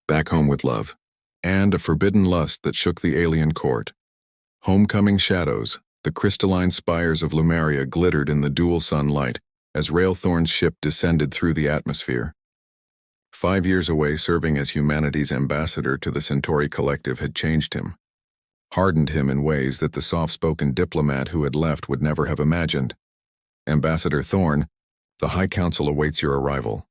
back home with love, and a forbidden lust that shook the alien court. Homecoming shadows, the crystalline spires of Lumeria glittered in the dual sunlight as Railthorn's ship descended through the atmosphere. 5 years away serving as humanity's ambassador to the Centauri Collective had changed him, hardened him in ways that the soft-spoken diplomat who had left would never have imagined. Ambassador Thorn, the High Council awaits your arrival,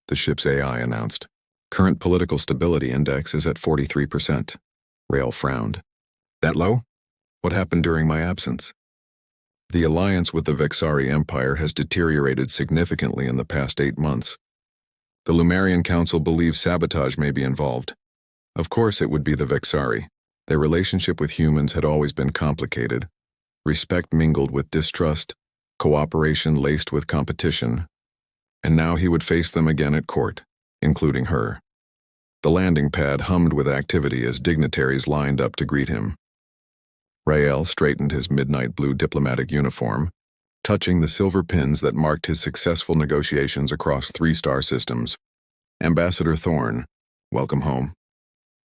the ship's AI announced. Current political stability index is at 43%. Rail frowned. That low? What happened during my absence? The alliance with the Vexari Empire has deteriorated significantly in the past 8 months. The Lumerian Council believes sabotage may be involved. Of course it would be the Vexari. Their relationship with humans had always been complicated. Respect mingled with distrust, cooperation laced with competition. And now he would face them again at court, including her. The landing pad hummed with activity as dignitaries lined up to greet him. Rael straightened his midnight blue diplomatic uniform, touching the silver pins that marked his successful negotiations across 3 star systems. Ambassador Thorn, welcome home.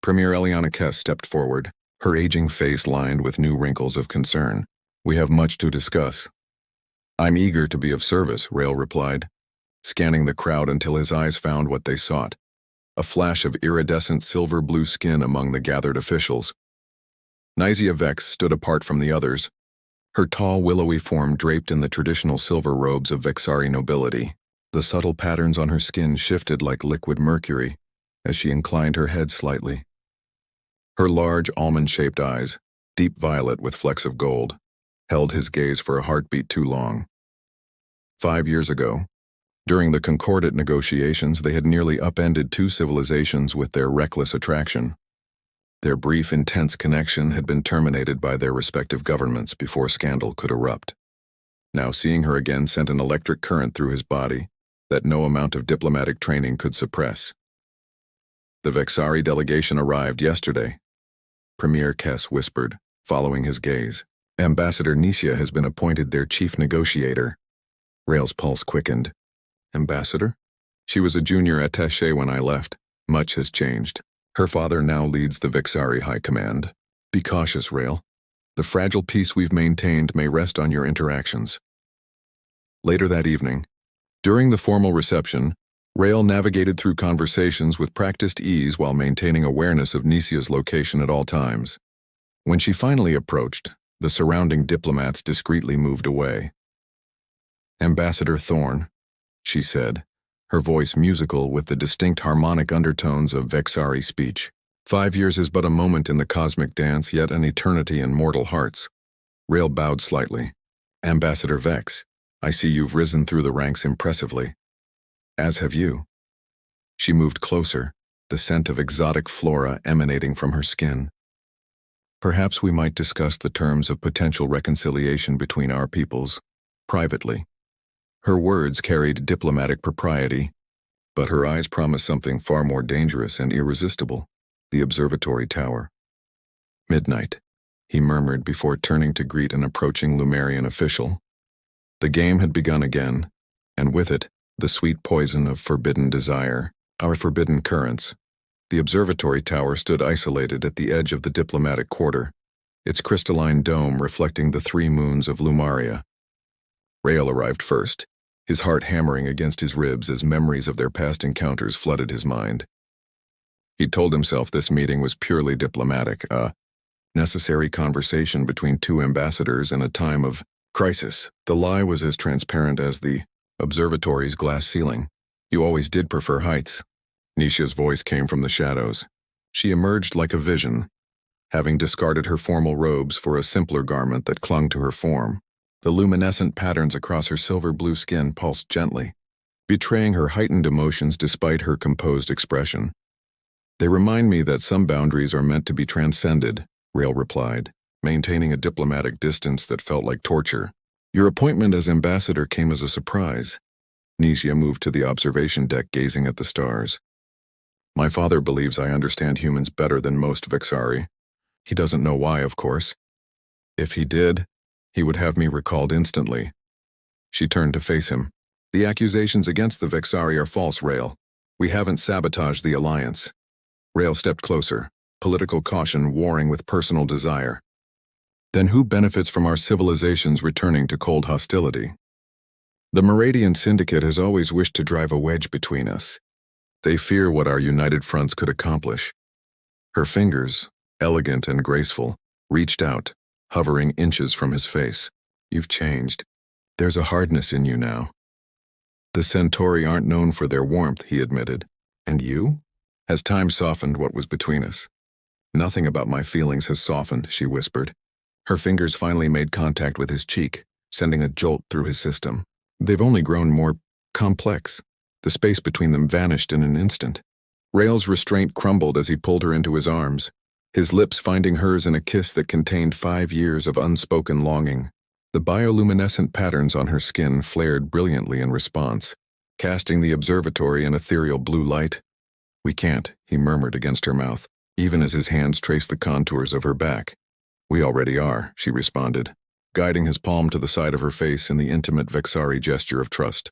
Premier Eliana Kess stepped forward, her aging face lined with new wrinkles of concern. We have much to discuss. I'm eager to be of service, Rael replied, scanning the crowd until his eyes found what they sought, a flash of iridescent silver-blue skin among the gathered officials. Nysia Vex stood apart from the others, her tall, willowy form draped in the traditional silver robes of Vexari nobility. The subtle patterns on her skin shifted like liquid mercury as she inclined her head slightly. Her large, almond-shaped eyes, deep violet with flecks of gold, held his gaze for a heartbeat too long. 5 years ago, during the Concordat negotiations, they had nearly upended 2 civilizations with their reckless attraction. Their brief, intense connection had been terminated by their respective governments before scandal could erupt. Now seeing her again sent an electric current through his body that no amount of diplomatic training could suppress. The Vexari delegation arrived yesterday, Premier Kess whispered, following his gaze. Ambassador Nysia has been appointed their chief negotiator. Rael's pulse quickened. Ambassador? She was a junior attaché when I left. Much has changed. Her father now leads the Vexari High Command. Be cautious, Rael. The fragile peace we've maintained may rest on your interactions. Later that evening, during the formal reception, Rael navigated through conversations with practiced ease while maintaining awareness of Nysia's location at all times. When she finally approached, the surrounding diplomats discreetly moved away. Ambassador Thorn, she said, her voice musical with the distinct harmonic undertones of Vexari speech. 5 years is but a moment in the cosmic dance, yet an eternity in mortal hearts. Rael bowed slightly. Ambassador Vex, I see you've risen through the ranks impressively. As have you. She moved closer, the scent of exotic flora emanating from her skin. Perhaps we might discuss the terms of potential reconciliation between our peoples, privately. Her words carried diplomatic propriety, but her eyes promised something far more dangerous and irresistible, the observatory tower. Midnight, he murmured before turning to greet an approaching Lumerian official. The game had begun again, and with it, the sweet poison of forbidden desire, our forbidden currents. The observatory tower stood isolated at the edge of the diplomatic quarter, its crystalline dome reflecting the 3 moons of Lumaria. Rael arrived first, his heart hammering against his ribs as memories of their past encounters flooded his mind. He told himself this meeting was purely diplomatic, a necessary conversation between 2 ambassadors in a time of crisis. The lie was as transparent as the observatory's glass ceiling. You always did prefer heights. Nysia's voice came from the shadows. She emerged like a vision, having discarded her formal robes for a simpler garment that clung to her form. The luminescent patterns across her silver-blue skin pulsed gently, betraying her heightened emotions despite her composed expression. They remind me that some boundaries are meant to be transcended, Rael replied, maintaining a diplomatic distance that felt like torture. Your appointment as ambassador came as a surprise. Nysia moved to the observation deck, gazing at the stars. My father believes I understand humans better than most Vexari. He doesn't know why, of course. If he did, he would have me recalled instantly. She turned to face him. The accusations against the Vexari are false, Rael. We haven't sabotaged the alliance. Rael stepped closer, political caution warring with personal desire. Then who benefits from our civilizations returning to cold hostility? The Meridian Syndicate has always wished to drive a wedge between us. They fear what our united fronts could accomplish. Her fingers, elegant and graceful, reached out, hovering inches from his face. You've changed. There's a hardness in you now. The Centauri aren't known for their warmth, he admitted. And you? Has time softened what was between us? Nothing about my feelings has softened, she whispered. Her fingers finally made contact with his cheek, sending a jolt through his system. They've only grown more complex. The space between them vanished in an instant. Rael's restraint crumbled as he pulled her into his arms, his lips finding hers in a kiss that contained 5 years of unspoken longing. The bioluminescent patterns on her skin flared brilliantly in response, casting the observatory an ethereal blue light. We can't, he murmured against her mouth, even as his hands traced the contours of her back. We already are, she responded, guiding his palm to the side of her face in the intimate Vexari gesture of trust.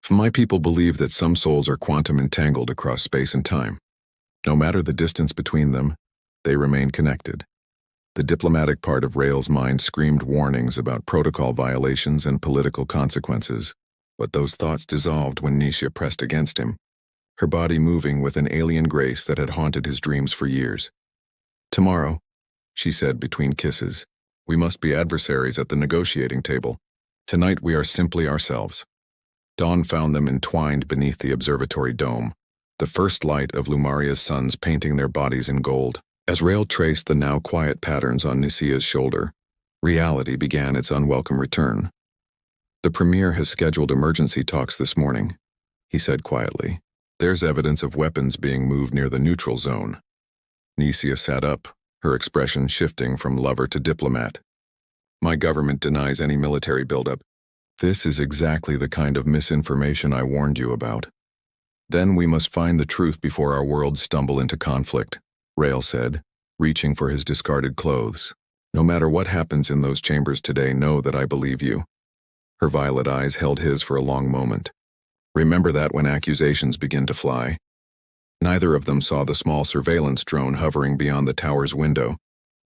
My people believe that some souls are quantum entangled across space and time. No matter the distance between them, they remain connected. The diplomatic part of Rael's mind screamed warnings about protocol violations and political consequences, but those thoughts dissolved when Nisha pressed against him, her body moving with an alien grace that had haunted his dreams for years. Tomorrow, she said between kisses, we must be adversaries at the negotiating table. Tonight we are simply ourselves. Dawn found them entwined beneath the observatory dome, the first light of Lumaria's suns painting their bodies in gold. As Rael traced the now quiet patterns on Nisia's shoulder, reality began its unwelcome return. The Premier has scheduled emergency talks this morning, he said quietly. There's evidence of weapons being moved near the neutral zone. Nisia sat up, her expression shifting from lover to diplomat. My government denies any military buildup. This is exactly the kind of misinformation I warned you about. Then we must find the truth before our worlds stumble into conflict, Rael said, reaching for his discarded clothes. No matter what happens in those chambers today, know that I believe you. Her violet eyes held his for a long moment. Remember that when accusations begin to fly. Neither of them saw the small surveillance drone hovering beyond the tower's window,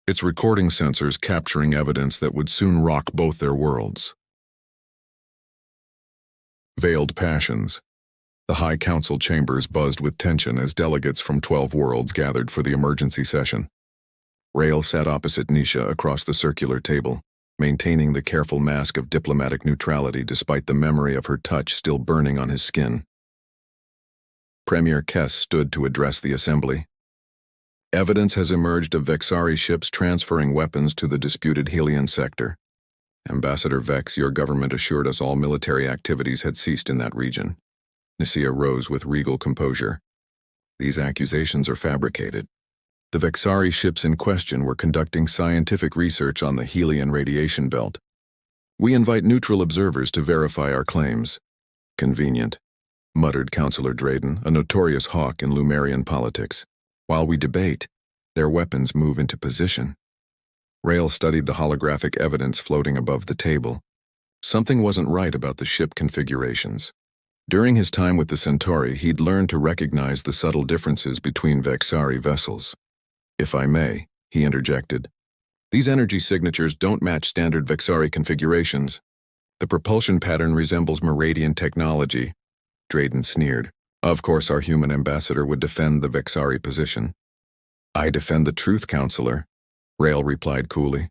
its recording sensors capturing evidence that would soon rock both their worlds. Veiled passions. The High Council chambers buzzed with tension as delegates from 12 worlds gathered for the emergency session. Rael sat opposite Nisha across the circular table, maintaining the careful mask of diplomatic neutrality despite the memory of her touch still burning on his skin. Premier Kess stood to address the assembly. Evidence has emerged of Vexari ships transferring weapons to the disputed Helion sector. Ambassador Vex, your government assured us all military activities had ceased in that region. Nisia rose with regal composure. These accusations are fabricated. The Vexari ships in question were conducting scientific research on the Helion radiation belt. We invite neutral observers to verify our claims. Convenient, muttered Councillor Drayden, a notorious hawk in Lumerian politics. While we debate, their weapons move into position. Rael studied the holographic evidence floating above the table. Something wasn't right about the ship configurations. During his time with the Centauri, he'd learned to recognize the subtle differences between Vexari vessels. If I may, he interjected, these energy signatures don't match standard Vexari configurations. The propulsion pattern resembles Meridian technology. Drayden sneered. Of course our human ambassador would defend the Vexari position. I defend the truth, Counselor, Rael replied coolly.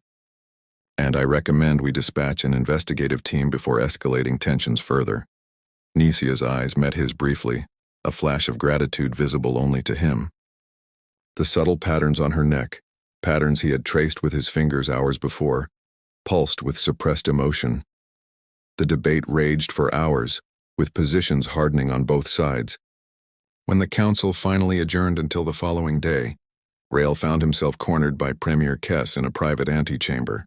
And I recommend we dispatch an investigative team before escalating tensions further. Nisia's eyes met his briefly, a flash of gratitude visible only to him. The subtle patterns on her neck, patterns he had traced with his fingers hours before, pulsed with suppressed emotion. The debate raged for hours, with positions hardening on both sides. When the council finally adjourned until the following day, Rael found himself cornered by Premier Kess in a private antechamber.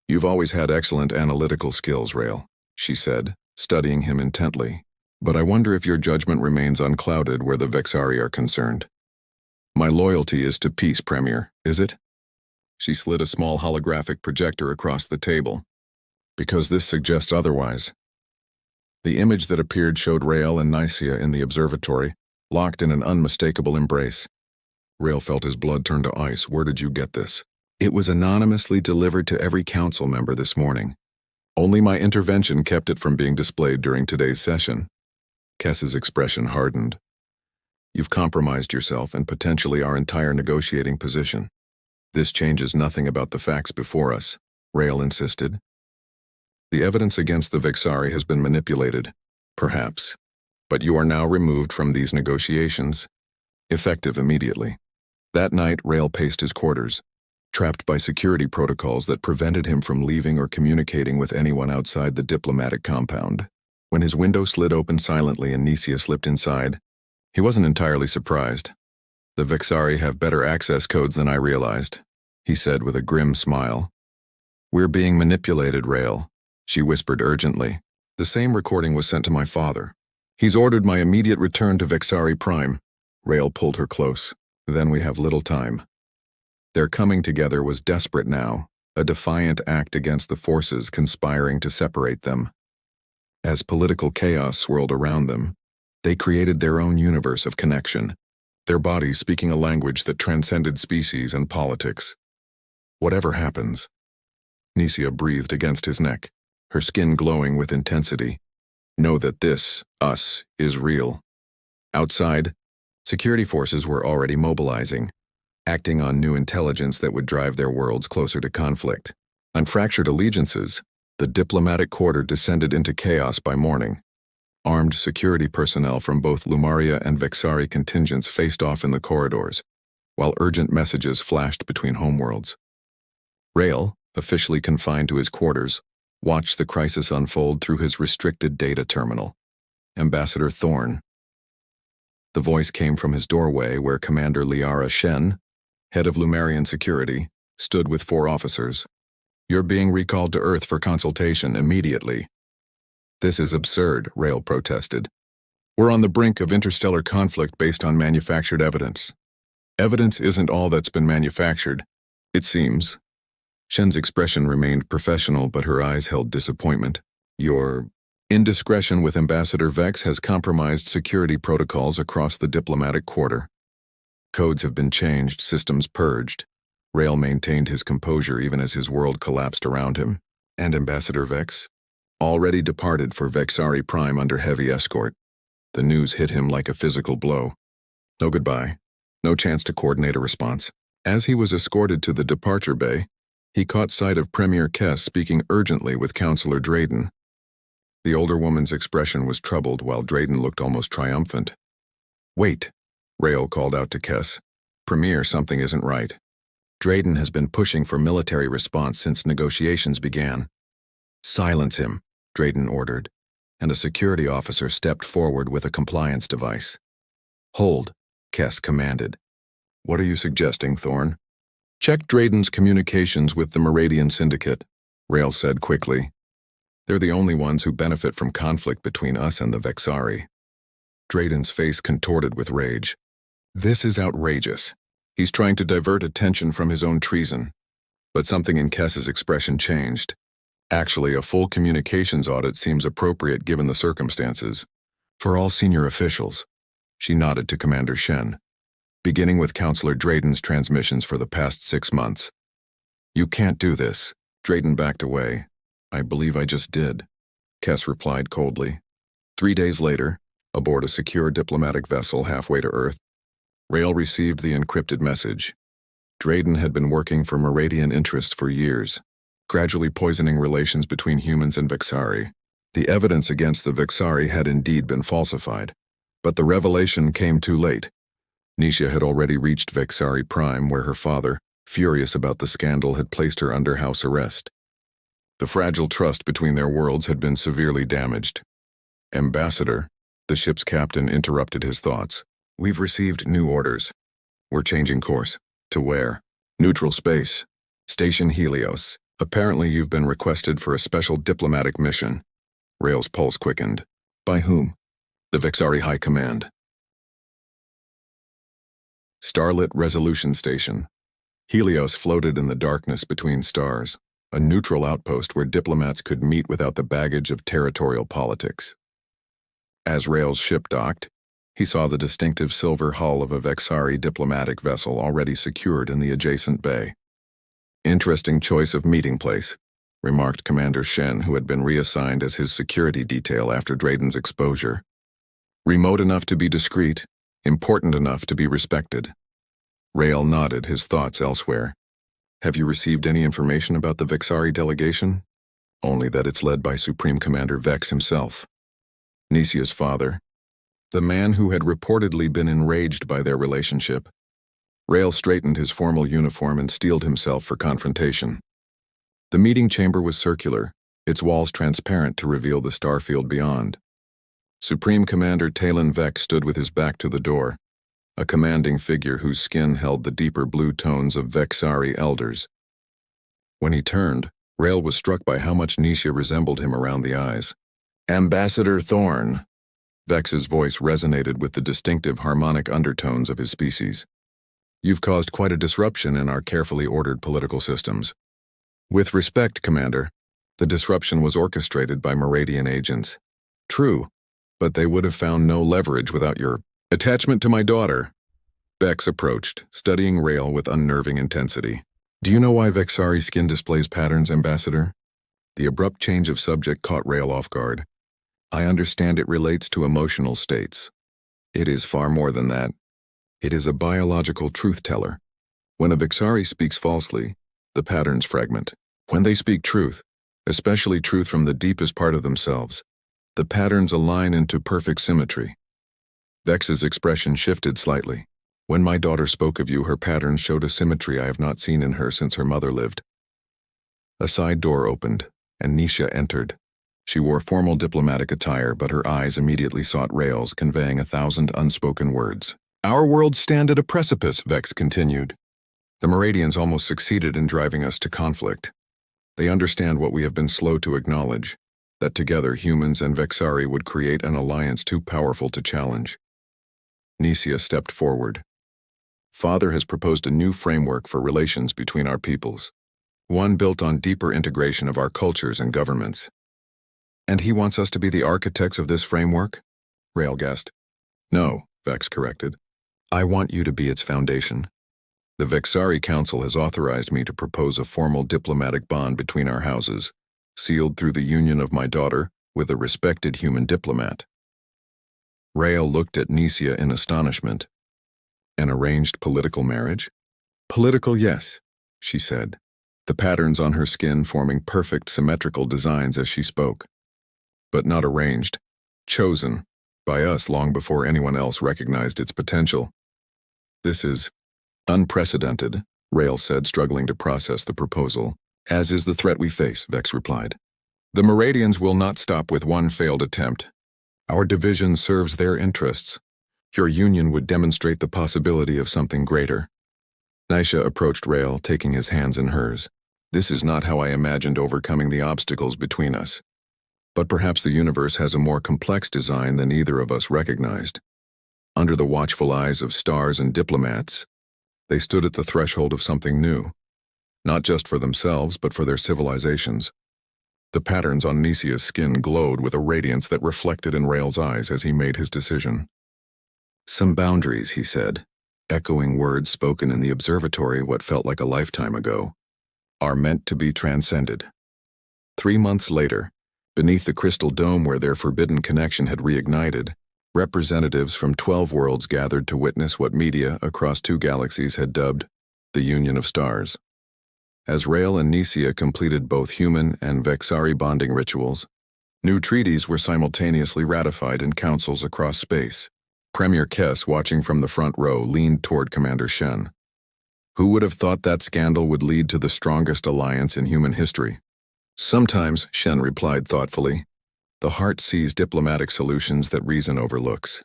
You've always had excellent analytical skills, Rael, she said, studying him intently. But I wonder if your judgment remains unclouded where the Vexari are concerned. My loyalty is to peace, Premier, is it? She slid a small holographic projector across the table. Because this suggests otherwise. The image that appeared showed Rael and Nisia in the observatory, locked in an unmistakable embrace. Rail felt his blood turn to ice. Where did you get this? It was anonymously delivered to every council member this morning. Only my intervention kept it from being displayed during today's session. Kess's expression hardened. You've compromised yourself and potentially our entire negotiating position. This changes nothing about the facts before us, Rail insisted. The evidence against the Vexari has been manipulated, perhaps, but you are now removed from these negotiations, effective immediately. That night, Rail paced his quarters, trapped by security protocols that prevented him from leaving or communicating with anyone outside the diplomatic compound. When his window slid open silently and Nisia slipped inside, he wasn't entirely surprised. The Vexari have better access codes than I realized, he said with a grim smile. We're being manipulated, Rail, she whispered urgently. The same recording was sent to my father. He's ordered my immediate return to Vexari Prime. Rail pulled her close. Then we have little time. Their coming together was desperate now, a defiant act against the forces conspiring to separate them. As political chaos swirled around them, they created their own universe of connection, their bodies speaking a language that transcended species and politics. Whatever happens, Nisia breathed against his neck, her skin glowing with intensity. Know that this, us, is real. Outside, security forces were already mobilizing, acting on new intelligence that would drive their worlds closer to conflict. On fractured allegiances, the diplomatic quarter descended into chaos by morning. Armed security personnel from both Lumaria and Vexari contingents faced off in the corridors, while urgent messages flashed between homeworlds. Rail, officially confined to his quarters, watched the crisis unfold through his restricted data terminal. Ambassador Thorn. The voice came from his doorway where Commander Liara Shen, head of Lumarian security, stood with 4 officers. You're being recalled to Earth for consultation immediately. This is absurd, Rail protested. We're on the brink of interstellar conflict based on manufactured evidence. Evidence isn't all that's been manufactured, it seems. Shen's expression remained professional, but her eyes held disappointment. Your indiscretion with Ambassador Vex has compromised security protocols across the diplomatic quarter. Codes have been changed, systems purged. Rail maintained his composure even as his world collapsed around him. And Ambassador Vex? Already departed for Vexari Prime under heavy escort. The news hit him like a physical blow. No goodbye. No chance to coordinate a response. As he was escorted to the departure bay, he caught sight of Premier Kess speaking urgently with Councillor Drayden. The older woman's expression was troubled while Drayden looked almost triumphant. Wait, Rail called out to Kess. Premier, something isn't right. Drayden has been pushing for military response since negotiations began. Silence him, Drayden ordered, and a security officer stepped forward with a compliance device. Hold, Kess commanded. What are you suggesting, Thorn? Check Drayden's communications with the Meridian Syndicate, Rail said quickly. They're the only ones who benefit from conflict between us and the Vexari. Drayden's face contorted with rage. This is outrageous. He's trying to divert attention from his own treason. But something in Kess's expression changed. Actually, a full communications audit seems appropriate given the circumstances. For all senior officials. She nodded to Commander Shen. Beginning with Councillor Drayden's transmissions for the past 6 months. You can't do this. Drayden backed away. I believe I just did, Kess replied coldly. 3 days later, aboard a secure diplomatic vessel halfway to Earth, Rail received the encrypted message. Drayden had been working for Meridian interests for years, gradually poisoning relations between humans and Vexari. The evidence against the Vexari had indeed been falsified, but the revelation came too late. Nisia had already reached Vexari Prime, where her father, furious about the scandal, had placed her under house arrest. The fragile trust between their worlds had been severely damaged. Ambassador, the ship's captain interrupted his thoughts. We've received new orders. We're changing course. To where? Neutral space. Station Helios. Apparently you've been requested for a special diplomatic mission. Rail's pulse quickened. By whom? The Vexari High Command. Starlit Resolution Station. Helios floated in the darkness between stars, a neutral outpost where diplomats could meet without the baggage of territorial politics. As Rail's ship docked, He saw the distinctive silver hull of a Vexari diplomatic vessel already secured in the adjacent bay. "Interesting choice of meeting place," remarked Commander Shen, who had been reassigned as his security detail after Drayden's exposure. "Remote enough to be discreet, important enough to be respected." Rael nodded, his thoughts elsewhere. "Have you received any information about the Vexari delegation?" "Only that it's led by Supreme Commander Vex himself. Nicia's father, the man who had reportedly been enraged by their relationship." Rael straightened his formal uniform and steeled himself for confrontation. The meeting chamber was circular, its walls transparent to reveal the starfield beyond. Supreme Commander Talon Vex stood with his back to the door, a commanding figure whose skin held the deeper blue tones of Vexari elders. When he turned, Rael was struck by how much Nicia resembled him around the eyes. "Ambassador Thorn." Vex's voice resonated with the distinctive harmonic undertones of his species. "You've caused quite a disruption in our carefully ordered political systems." "With respect, Commander, the disruption was orchestrated by Meridian agents." "True, but they would have found no leverage without your attachment to my daughter." Vex approached, studying Rael with unnerving intensity. "Do you know why Vexari skin displays patterns, Ambassador?" The abrupt change of subject caught Rael off guard. "I understand it relates to emotional states." "It is far more than that. It is a biological truth-teller. When a Vexari speaks falsely, the patterns fragment. When they speak truth, especially truth from the deepest part of themselves, the patterns align into perfect symmetry." Vex's expression shifted slightly. "When my daughter spoke of you, her patterns showed a symmetry I have not seen in her since her mother lived." A side door opened, and Nicia entered. She wore formal diplomatic attire, but her eyes immediately sought Rael's, conveying 1,000 unspoken words. "Our worlds stand at a precipice," Vex continued. "The Meridians almost succeeded in driving us to conflict. They understand what we have been slow to acknowledge, that together humans and Vexari would create an alliance too powerful to challenge." Nicia stepped forward. "Father has proposed a new framework for relations between our peoples, one built on deeper integration of our cultures and governments." "And he wants us to be the architects of this framework?" Rael guessed. "No," Vex corrected. "I want you to be its foundation. The Vexari Council has authorized me to propose a formal diplomatic bond between our houses, sealed through the union of my daughter with a respected human diplomat." Rael looked at Nicia in astonishment. "An arranged political marriage?" "Political, yes," she said, the patterns on her skin forming perfect symmetrical designs as she spoke. "But not arranged. Chosen. By us long before anyone else recognized its potential." "This is unprecedented," Rael said, struggling to process the proposal. "As is the threat we face," Vex replied. "The Meridians will not stop with one failed attempt. Our division serves their interests. Your union would demonstrate the possibility of something greater." Nicia approached Rael, taking his hands in hers. "This is not how I imagined overcoming the obstacles between us. But perhaps the universe has a more complex design than either of us recognized." Under the watchful eyes of stars and diplomats, they stood at the threshold of something new, not just for themselves but for their civilizations. The patterns on Nicia's skin glowed with a radiance that reflected in Rael's eyes as he made his decision. "Some boundaries," he said, echoing words spoken in the observatory what felt like a lifetime ago, "are meant to be transcended." 3 months later, beneath the crystal dome where their forbidden connection had reignited, representatives from 12 worlds gathered to witness what media across 2 galaxies had dubbed the Union of Stars. As Rael and Nicia completed both human and Vexari bonding rituals, new treaties were simultaneously ratified in councils across space. Premier Kess, watching from the front row, leaned toward Commander Shen. "Who would have thought that scandal would lead to the strongest alliance in human history?" "Sometimes," Shen replied thoughtfully, "the heart sees diplomatic solutions that reason overlooks."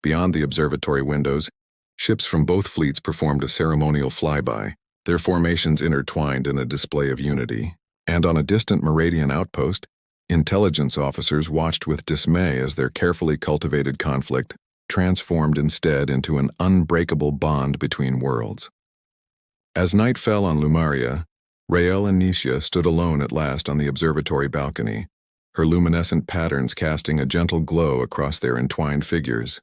Beyond the observatory windows, ships from both fleets performed a ceremonial flyby, their formations intertwined in a display of unity. And on a distant Meridian outpost, intelligence officers watched with dismay as their carefully cultivated conflict transformed instead into an unbreakable bond between worlds. As night fell on Lumaria, Rael and Nicia stood alone at last on the observatory balcony, her luminescent patterns casting a gentle glow across their entwined figures.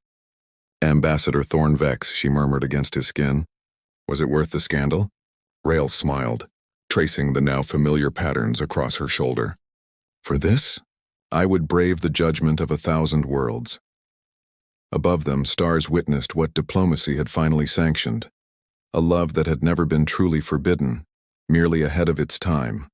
Ambassador Thornvex, she murmured against his skin. Was it worth the scandal? Rael smiled, tracing the now familiar patterns across her shoulder. For this, I would brave the judgment of 1,000 worlds. Above them, stars witnessed what diplomacy had finally sanctioned. A love that had never been truly forbidden, merely ahead of its time.